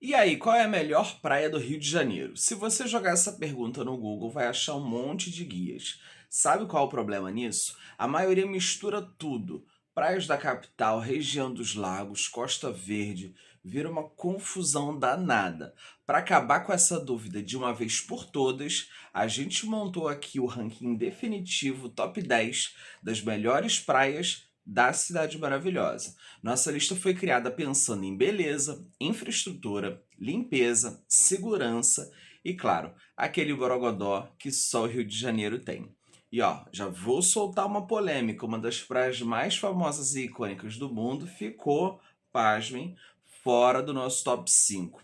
E aí, qual é a melhor praia do Rio de Janeiro? Se você jogar essa pergunta no Google, vai achar um monte de guias. Sabe qual é o problema nisso? A maioria mistura tudo. Praias da capital, região dos lagos, Costa Verde, vira uma confusão danada. Para acabar com essa dúvida de uma vez por todas, a gente montou aqui o ranking definitivo top 10 das melhores praias da cidade maravilhosa. Nossa lista foi criada pensando em beleza, infraestrutura, limpeza, segurança e, claro, aquele borogodó que só o Rio de Janeiro tem. E ó, já vou soltar uma polêmica. Uma das praias mais famosas e icônicas do mundo ficou, pasmem, fora do nosso top 5.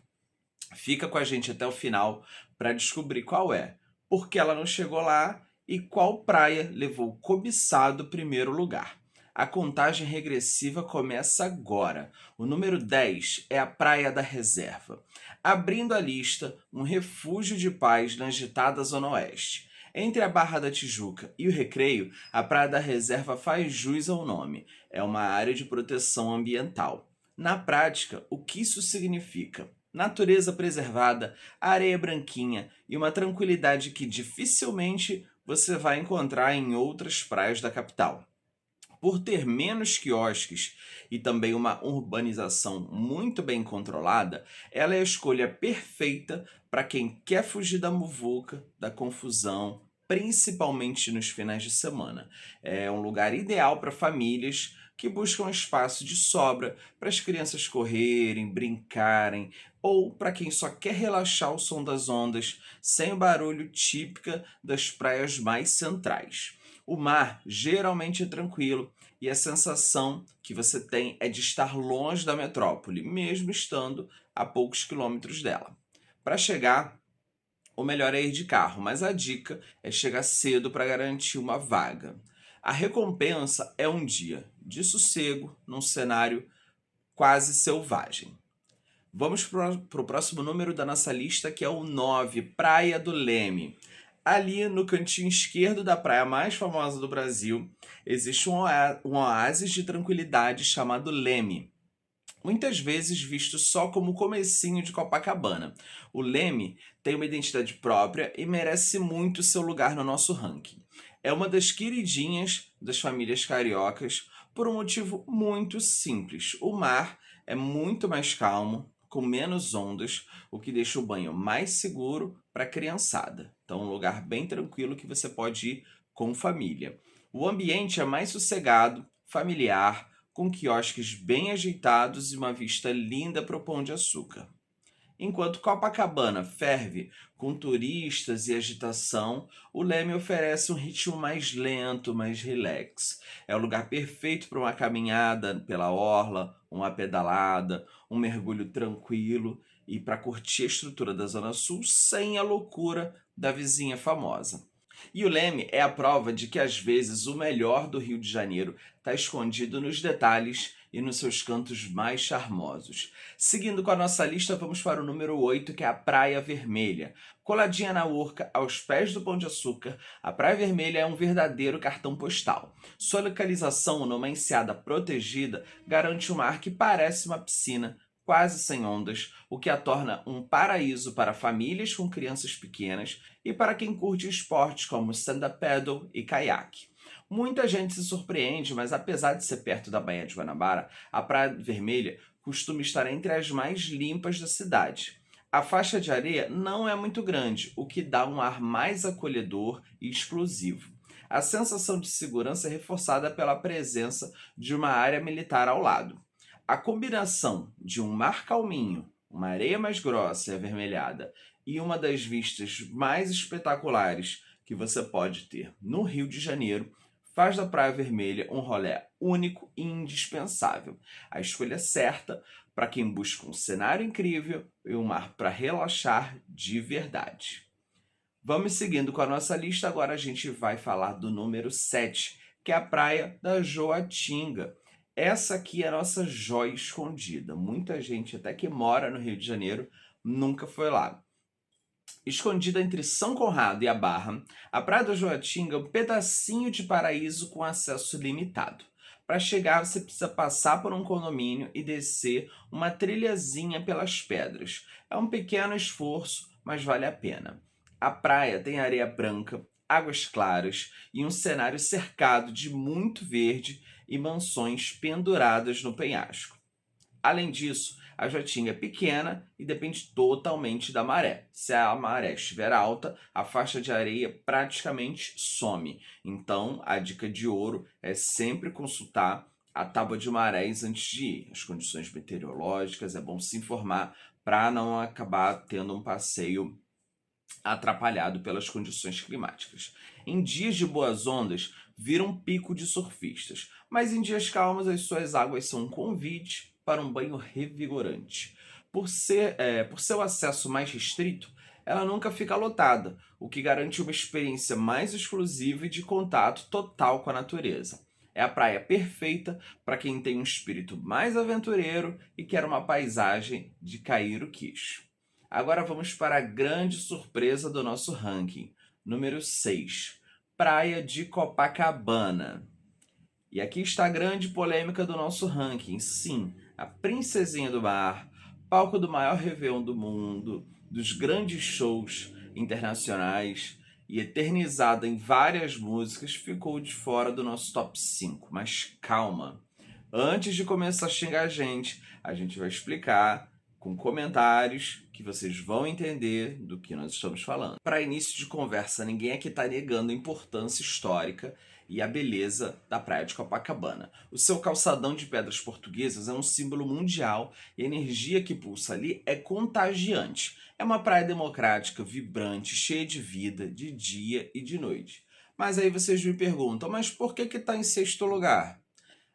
Fica com a gente até o final para descobrir qual é, por que ela não chegou lá e qual praia levou o cobiçado primeiro lugar. A contagem regressiva começa agora. O número 10 é a Praia da Reserva. Abrindo a lista, um refúgio de paz na agitada Zona Oeste. Entre a Barra da Tijuca e o Recreio, a Praia da Reserva faz jus ao nome. É uma área de proteção ambiental. Na prática, o que isso significa? Natureza preservada, areia branquinha e uma tranquilidade que dificilmente você vai encontrar em outras praias da capital. Por ter menos quiosques e também uma urbanização muito bem controlada, ela é a escolha perfeita para quem quer fugir da muvuca, da confusão, principalmente nos finais de semana. É um lugar ideal para famílias que buscam espaço de sobra para as crianças correrem, brincarem, ou para quem só quer relaxar ao som das ondas, sem o barulho típica das praias mais centrais. O mar geralmente é tranquilo e a sensação que você tem é de estar longe da metrópole, mesmo estando a poucos quilômetros dela. Para chegar, o melhor é ir de carro, mas a dica é chegar cedo para garantir uma vaga. A recompensa é um dia de sossego num cenário quase selvagem. Vamos para o próximo número da nossa lista, que é o 9, Praia do Leme. Ali no cantinho esquerdo da praia mais famosa do Brasil, existe um oásis de tranquilidade chamado Leme, muitas vezes visto só como o comecinho de Copacabana. O Leme tem uma identidade própria e merece muito seu lugar no nosso ranking. É uma das queridinhas das famílias cariocas por um motivo muito simples. O mar é muito mais calmo, com menos ondas, o que deixa o banho mais seguro para a criançada. Então, um lugar bem tranquilo que você pode ir com família. O ambiente é mais sossegado, familiar, com quiosques bem ajeitados e uma vista linda para o Pão de Açúcar. Enquanto Copacabana ferve com turistas e agitação, o Leme oferece um ritmo mais lento, mais relax. É o lugar perfeito para uma caminhada pela orla, uma pedalada, um mergulho tranquilo e para curtir a estrutura da Zona Sul sem a loucura da vizinha famosa. E o Leme é a prova de que às vezes o melhor do Rio de Janeiro está escondido nos detalhes e nos seus cantos mais charmosos. Seguindo com a nossa lista, vamos para o número 8, que é a Praia Vermelha. Coladinha na Urca, aos pés do Pão de Açúcar, a Praia Vermelha é um verdadeiro cartão postal. Sua localização numa enseada protegida garante um mar que parece uma piscina, quase sem ondas, o que a torna um paraíso para famílias com crianças pequenas e para quem curte esportes como stand-up paddle e caiaque. Muita gente se surpreende, mas apesar de ser perto da Baía de Guanabara, a Praia Vermelha costuma estar entre as mais limpas da cidade. A faixa de areia não é muito grande, o que dá um ar mais acolhedor e exclusivo. A sensação de segurança é reforçada pela presença de uma área militar ao lado. A combinação de um mar calminho, uma areia mais grossa e avermelhada e uma das vistas mais espetaculares que você pode ter no Rio de Janeiro faz da Praia Vermelha um rolê único e indispensável. A escolha certa para quem busca um cenário incrível e um mar para relaxar de verdade. Vamos seguindo com a nossa lista, agora a gente vai falar do número 7, que é a Praia da Joatinga. Essa aqui é a nossa joia escondida. Muita gente, até que mora no Rio de Janeiro, nunca foi lá. Escondida entre São Conrado e a Barra, a Praia da Joatinga é um pedacinho de paraíso com acesso limitado. Para chegar, você precisa passar por um condomínio e descer uma trilhazinha pelas pedras. É um pequeno esforço, mas vale a pena. A praia tem areia branca, águas claras e um cenário cercado de muito verde e mansões penduradas no penhasco. Além disso, a Jaatinga é pequena e depende totalmente da maré. Se a maré estiver alta, a faixa de areia praticamente some. Então, a dica de ouro é sempre consultar a tábua de marés antes de ir. As condições meteorológicas, é bom se informar para não acabar tendo um passeio atrapalhado pelas condições climáticas. Em dias de boas ondas, vira um pico de surfistas, mas em dias calmos as suas águas são um convite para um banho revigorante. Por seu acesso mais restrito, ela nunca fica lotada, o que garante uma experiência mais exclusiva e de contato total com a natureza. É a praia perfeita para quem tem um espírito mais aventureiro e quer uma paisagem de cair o queixo. Agora vamos para a grande surpresa do nosso ranking. Número 6, Praia de Copacabana. E aqui está a grande polêmica do nosso ranking. Sim, a princesinha do mar, palco do maior réveillon do mundo, dos grandes shows internacionais e eternizada em várias músicas, ficou de fora do nosso top 5. Mas calma, antes de começar a xingar a gente vai explicar com comentários que vocês vão entender do que nós estamos falando. Para início de conversa, ninguém aqui está negando a importância histórica e a beleza da praia de Copacabana. O seu calçadão de pedras portuguesas é um símbolo mundial e a energia que pulsa ali é contagiante. É uma praia democrática, vibrante, cheia de vida, de dia e de noite. Mas aí vocês me perguntam, mas por que está em sexto lugar?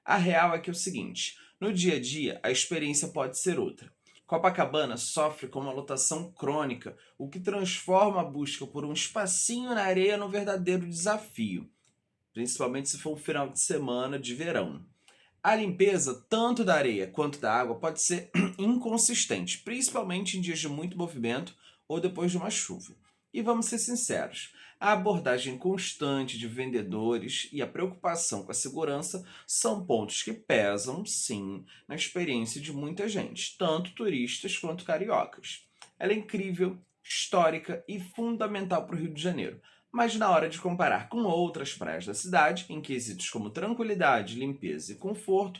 A real é que é o seguinte, no dia a dia a experiência pode ser outra. Copacabana sofre com uma lotação crônica, o que transforma a busca por um espacinho na areia num verdadeiro desafio, principalmente se for um final de semana de verão. A limpeza, tanto da areia quanto da água, pode ser inconsistente, principalmente em dias de muito movimento ou depois de uma chuva. E vamos ser sinceros, a abordagem constante de vendedores e a preocupação com a segurança são pontos que pesam, sim, na experiência de muita gente, tanto turistas quanto cariocas. Ela é incrível, histórica e fundamental para o Rio de Janeiro, mas na hora de comparar com outras praias da cidade, em quesitos como tranquilidade, limpeza e conforto,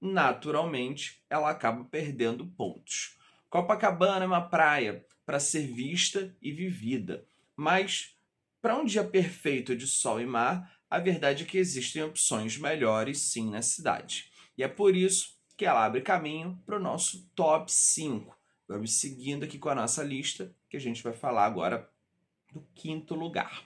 naturalmente ela acaba perdendo pontos. Copacabana é uma praia para ser vista e vivida, mas para um dia perfeito de sol e mar, a verdade é que existem opções melhores sim na cidade. E é por isso que ela abre caminho para o nosso top 5. Vamos seguindo aqui com a nossa lista, que a gente vai falar agora do quinto lugar.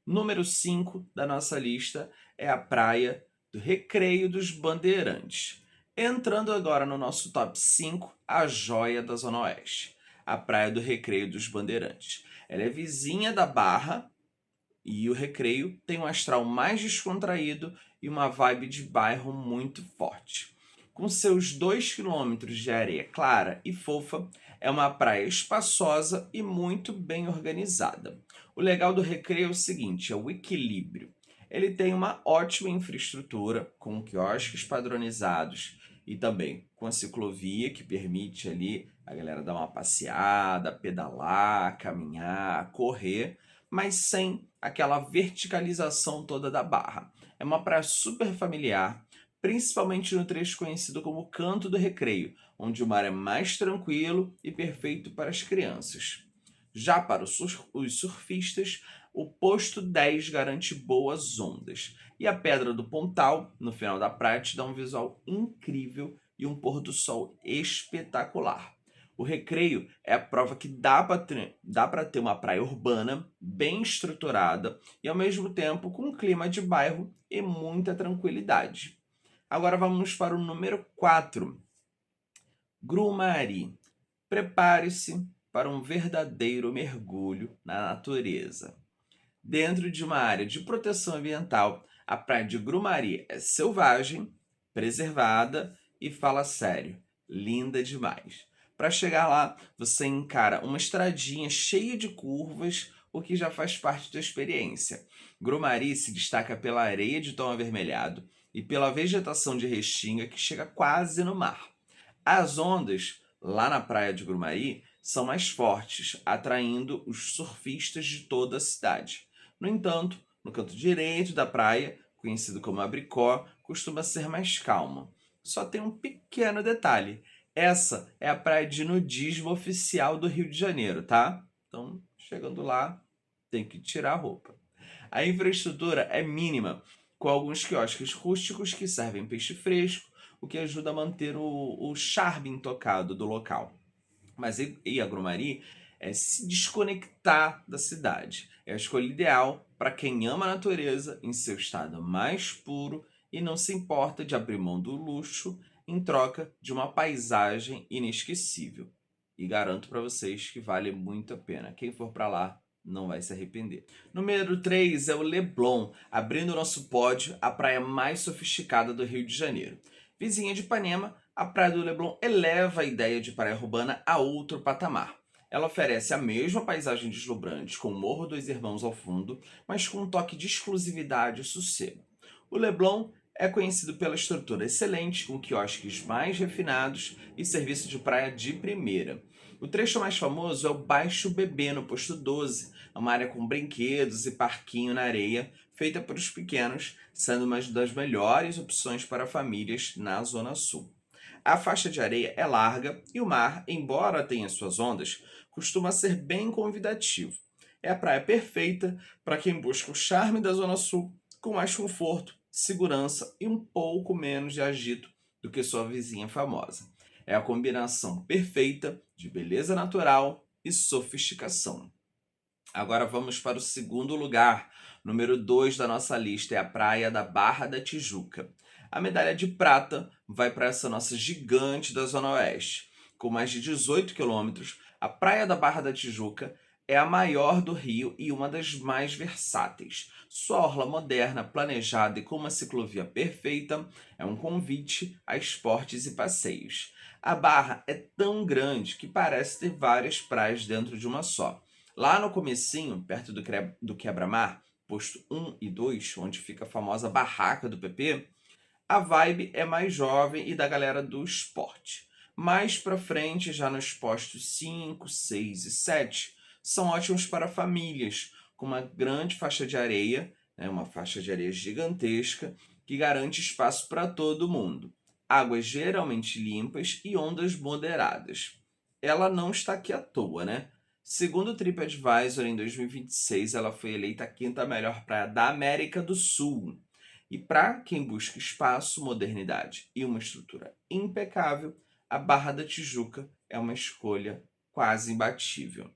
Número 5 da nossa lista é a praia do Recreio dos Bandeirantes. Entrando agora no nosso top 5, a joia da Zona Oeste, a praia do Recreio dos Bandeirantes. Ela é vizinha da Barra e o Recreio tem um astral mais descontraído e uma vibe de bairro muito forte. Com seus 2 quilômetros de areia clara e fofa, é uma praia espaçosa e muito bem organizada. O legal do Recreio é o seguinte, é o equilíbrio. Ele tem uma ótima infraestrutura, com quiosques padronizados e também com a ciclovia que permite ali a galera dar uma passeada, pedalar, caminhar, correr, mas sem aquela verticalização toda da Barra. É uma praia super familiar, principalmente no trecho conhecido como Canto do Recreio, onde o mar é mais tranquilo e perfeito para as crianças. Já para os surfistas, o posto 10 garante boas ondas. E a Pedra do Pontal, no final da praia, te dá um visual incrível e um pôr do sol espetacular. O Recreio é a prova que dá para ter uma praia urbana, bem estruturada e ao mesmo tempo com um clima de bairro e muita tranquilidade. Agora vamos para o número 4, Grumari. Prepare-se para um verdadeiro mergulho na natureza. Dentro de uma área de proteção ambiental, a praia de Grumari é selvagem, preservada e fala sério, linda demais. Para chegar lá, você encara uma estradinha cheia de curvas, o que já faz parte da experiência. Grumari se destaca pela areia de tom avermelhado e pela vegetação de restinga que chega quase no mar. As ondas, lá na praia de Grumari, são mais fortes, atraindo os surfistas de toda a cidade. No entanto, no canto direito da praia, conhecido como Abricó, costuma ser mais calmo. Só tem um pequeno detalhe. Essa é a praia de nudismo oficial do Rio de Janeiro, tá? Então, chegando lá, tem que tirar a roupa. A infraestrutura é mínima, com alguns quiosques rústicos que servem peixe fresco, o que ajuda a manter o charme intocado do local. Mas ir a Grumari é se desconectar da cidade. É a escolha ideal para quem ama a natureza em seu estado mais puro e não se importa de abrir mão do luxo em troca de uma paisagem inesquecível. E garanto para vocês que vale muito a pena. Quem for para lá não vai se arrepender. Número 3 é o Leblon, abrindo o nosso pódio, a praia mais sofisticada do Rio de Janeiro. Vizinha de Ipanema, a Praia do Leblon eleva a ideia de praia urbana a outro patamar. Ela oferece a mesma paisagem deslumbrante, com o Morro dos Irmãos ao fundo, mas com um toque de exclusividade e sossego. O Leblon é conhecido pela estrutura excelente, com quiosques mais refinados e serviço de praia de primeira. O trecho mais famoso é o Baixo Bebê, no posto 12, uma área com brinquedos e parquinho na areia, feita para os pequenos, sendo uma das melhores opções para famílias na Zona Sul. A faixa de areia é larga e o mar, embora tenha suas ondas, costuma ser bem convidativo. É a praia perfeita para quem busca o charme da Zona Sul com mais conforto, segurança e um pouco menos de agito do que sua vizinha famosa. É a combinação perfeita de beleza natural e sofisticação. Agora vamos para o segundo lugar. Número 2 da nossa lista é a praia da Barra da Tijuca. A medalha de prata vai para essa nossa gigante da Zona Oeste. Com mais de 18 quilômetros, a praia da Barra da Tijuca é a maior do Rio e uma das mais versáteis. Sua orla moderna, planejada e com uma ciclovia perfeita é um convite a esportes e passeios. A Barra é tão grande que parece ter várias praias dentro de uma só. Lá no comecinho, perto do Quebra-Mar, posto 1 e 2, onde fica a famosa barraca do PP, a vibe é mais jovem e da galera do esporte. Mais pra frente, já nos postos 5, 6 e 7, são ótimos para famílias, com uma grande faixa de areia, né, uma faixa de areia gigantesca, que garante espaço para todo mundo. Águas geralmente limpas e ondas moderadas. Ela não está aqui à toa, né? Segundo o TripAdvisor, em 2026, ela foi eleita a quinta melhor praia da América do Sul. E para quem busca espaço, modernidade e uma estrutura impecável, a Barra da Tijuca é uma escolha quase imbatível.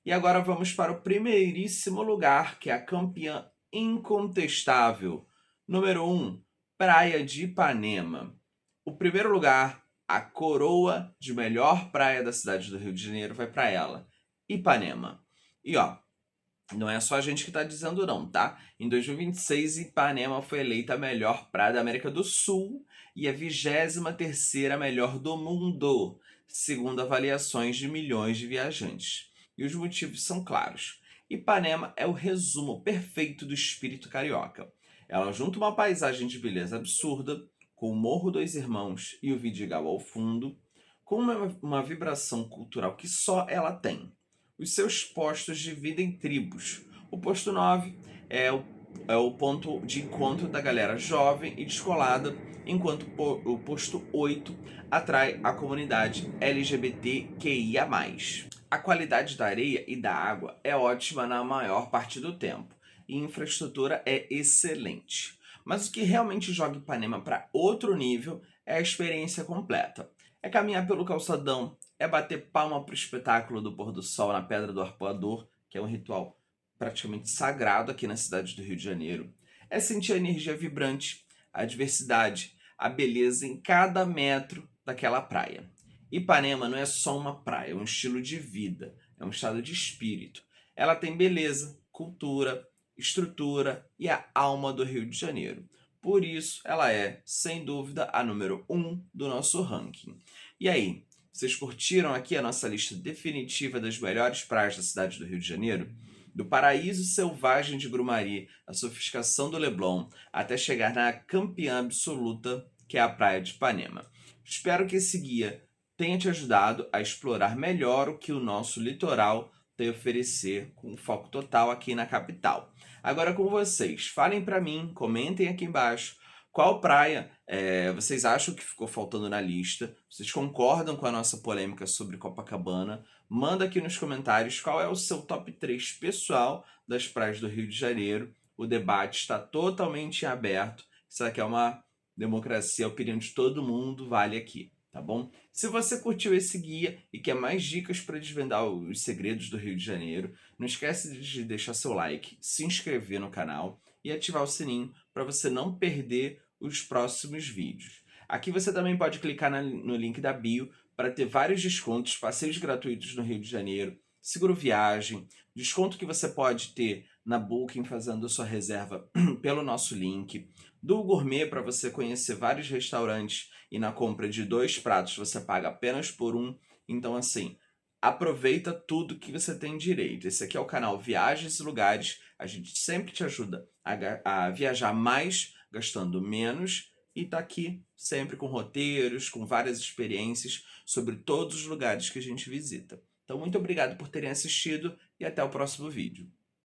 E agora vamos para o primeiríssimo lugar, que é a campeã incontestável. Número 1, Praia de Ipanema. O primeiro lugar, a coroa de melhor praia da cidade do Rio de Janeiro, vai para ela, Ipanema. E ó, não é só a gente que está dizendo não, tá? Em 2026, Ipanema foi eleita a melhor praia da América do Sul e a 23ª melhor do mundo, segundo avaliações de milhões de viajantes. E os motivos são claros. Ipanema é o resumo perfeito do espírito carioca. Ela junta uma paisagem de beleza absurda, com o Morro dos Irmãos e o Vidigal ao fundo, com uma vibração cultural que só ela tem. Os seus postos dividem tribos. O posto 9 é o ponto de encontro da galera jovem e descolada, enquanto o posto 8 atrai a comunidade LGBTQIA+. A qualidade da areia e da água é ótima na maior parte do tempo, e a infraestrutura é excelente. Mas o que realmente joga Ipanema para outro nível é a experiência completa. É caminhar pelo calçadão, é bater palma para o espetáculo do pôr do sol na Pedra do Arpoador, que é um ritual praticamente sagrado aqui na cidade do Rio de Janeiro. É sentir a energia vibrante, a diversidade, a beleza em cada metro daquela praia. Ipanema não é só uma praia, é um estilo de vida, é um estado de espírito. Ela tem beleza, cultura, estrutura e a alma do Rio de Janeiro. Por isso, ela é, sem dúvida, a número 1 do nosso ranking. E aí, vocês curtiram aqui a nossa lista definitiva das melhores praias da cidade do Rio de Janeiro? do paraíso selvagem de Grumari, a sofisticação do Leblon, até chegar na campeã absoluta, que é a Praia de Ipanema. Espero que esse guia tenha te ajudado a explorar melhor o que o nosso litoral tem a oferecer, com foco total aqui na capital. Agora com vocês, falem para mim, comentem aqui embaixo qual praia vocês acham que ficou faltando na lista. Vocês concordam com a nossa polêmica sobre Copacabana? Manda aqui nos comentários qual é o seu top 3 pessoal das praias do Rio de Janeiro. O debate está totalmente aberto. Isso aqui é uma democracia, a opinião de todo mundo vale aqui, tá bom? Se você curtiu esse guia e quer mais dicas para desvendar os segredos do Rio de Janeiro, não esquece de deixar seu like, se inscrever no canal e ativar o sininho para você não perder os próximos vídeos. Aqui você também pode clicar no link da bio para ter vários descontos, passeios gratuitos no Rio de Janeiro, seguro viagem, desconto que você pode ter na Booking fazendo sua reserva pelo nosso link, do Gourmet para você conhecer vários restaurantes e na compra de 2 pratos você paga apenas por um. Então assim, aproveita tudo que você tem direito. Esse aqui é o canal Viagens e Lugares. A gente sempre te ajuda a viajar mais, gastando menos. E tá aqui sempre com roteiros, com várias experiências sobre todos os lugares que a gente visita. Então, muito obrigado por terem assistido e até o próximo vídeo.